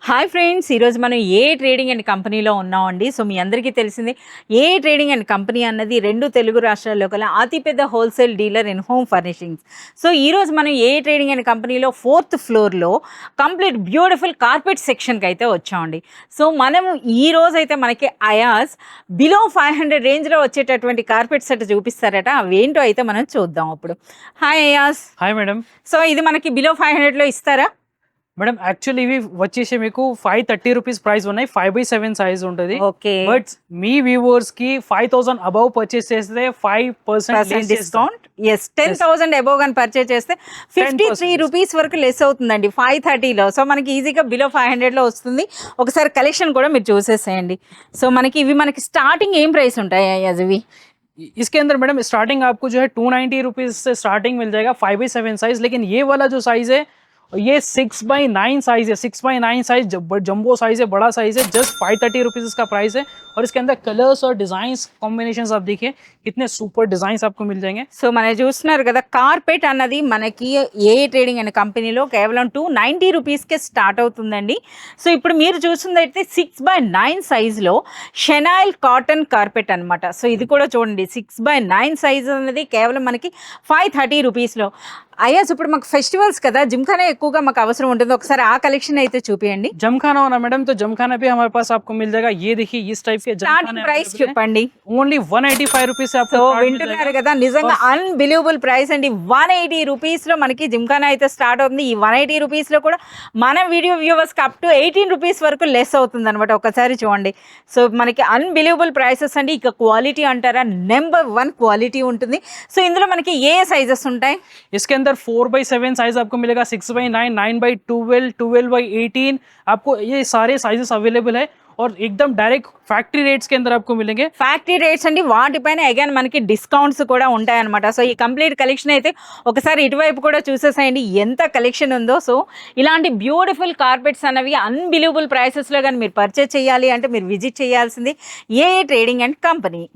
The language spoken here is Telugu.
హాయ్ ఫ్రెండ్స్, ఈరోజు మనం ఏ ట్రేడింగ్ అండ్ కంపెనీలో ఉన్నామండి. సో మీ అందరికీ తెలిసిందే ఏ ట్రేడింగ్ అండ్ కంపెనీ అన్నది రెండు తెలుగు రాష్ట్రాల్లో గల అతిపెద్ద wholesale dealer in home furnishings. So ఈరోజు మనం ఏ ట్రేడింగ్ అండ్ కంపెనీలో 4th ఫ్లోర్లో కంప్లీట్ బ్యూటిఫుల్ కార్పెట్ సెక్షన్కి అయితే వచ్చామండి. సో మనము ఈ రోజు అయితే మనకి అయాస్ బిలో 500 రేంజ్లో వచ్చేటటువంటి కార్పెట్ సెట్ చూపిస్తారట. అవేంటో అయితే మనం చూద్దాం. అప్పుడు hi Ayaz. Hi madam. So ఇది మనకి బిలో 500లో ఇస్తారా మేడం? యాక్చువల్లీ ఇవి వచ్చేసి మీకు 530 రూపీస్ ప్రైస్ ఉన్నాయి. 5/7 సైజ్ ఉంటుంది. ఓకే, బట్ మీ వ్యూవర్స్ కి 5000 అబౌవ్ పర్చేస్ చేస్తే 5% డిస్కౌంట్. ఎస్, 10,000 అబోవ్ అని పర్చేస్ చేస్తే 53 రూపీస్ వరకు లెస్ అవుతుందండి 530లో. సో మనకి ఈజీగా బిలో 500లో వస్తుంది. ఒకసారి కలెక్షన్ కూడా మీరు చూసేసేయండి. సో మనకి ఇవి మనకి స్టార్టింగ్ ఏం ప్రైస్ ఉంటాయి అవి? इसके अंदर मैडम स्टार्टिंग आपको जो है 290 रुपीज से स्टार्टिंग मिल जाएगा 5/7 साइज. लेकिन ये वाला जो साइज है ये 6/9 साइज है. 6/9 साइज जंबो साइज है, बड़ा साइज है. जस्ट 530 रुपीज इसका प्राइस है. और इसके अंदर कलर्स और डिजाइन कॉम्बिनेशंस आप देखिए कितने सुपर डिजाइन आपको मिल जाएंगे. సో మనం చూస్తున్నారు కదా, కార్పెట్ అన్నది మనకి ఏ ట్రేడింగ్ అనే కంపెనీలో కేవలం 290 రూపీస్కే స్టార్ట్ అవుతుందండి. సో ఇప్పుడు మీరు చూస్తుందైతే 6/9 సైజులో షెనాయిల్ కాటన్ కార్పెట్ అనమాట. సో ఇది కూడా చూడండి, 6/9 సైజ్ అనేది కేవలం మనకి 530 రూపీస్లో. అయ్యాస్ ఇప్పుడు మాకు ఫెస్టివల్స్ కదా, జిమ్ఖానా ఎక్కువగా మాకు అవసరం ఉంటుంది. ఒకసారి ఆ కలెక్షన్ అయితే చూపియండి. जमखाना होना मैडम, तो जमखाना भी हमारे पास आपको मिल जाएगा. ये देखिए इस टाइप के స్టార్టింగ్ ప్రైస్ చెప్పండి. ओनली 185 रुपीज से आपको సో start मिल వింటున్నారు जाएगा. కదా, నిజంగా అన్బిలీవబుల్ ప్రైస్ అండి. 180 రూపీస్లో మనకి జిమ్ఖానా అయితే స్టార్ట్ అవుతుంది. ఈ 180 రూపీస్లో కూడా మన వీడియో వ్యూవర్స్కి అప్ టు 18 రూపీస్ వరకు లెస్ అవుతుంది అనమాట. ఒకసారి చూడండి. సో మనకి అన్బిలీవబుల్ ప్రైసెస్ అండి. ఇక క్వాలిటీ అంటారా, నెంబర్ 1 క్వాలిటీ ఉంటుంది. సో ఇందులో మనకి ఏ సైజెస్ ఉంటాయి? इसके अंदर 4/7 साइज आपको मिलेगा, 6/9, 9/12, 12/18 आपको ये सारे साइजेस अवेलेबल है. और एकदम डायरेक्ट फैक्ट्री रेट्स के अंदर आपको मिलेंगे. ఫ్యాక్టరీ రేట్స్ అండి. వాటిపైన అగైన్ మనకి డిస్కౌంట్స్ కూడా ఉంటాయన్నమాట. సో ఈ కంప్లీట్ కలెక్షన్ అయితే ఒకసారి ఇటువైపు కూడా చూసేసేయండి ఎంత కలెక్షన్ ఉందో. సో ఇలాంటి బ్యూటిఫుల్ కార్పెట్స్ అనేవి అన్బిలీవబుల్ ప్రైసెస్లో కానీ మీరు పర్చేస్ చేయాలి అంటే మీరు విజిట్ చేయాల్సింది ఏ ట్రేడింగ్ అండ్ కంపెనీ.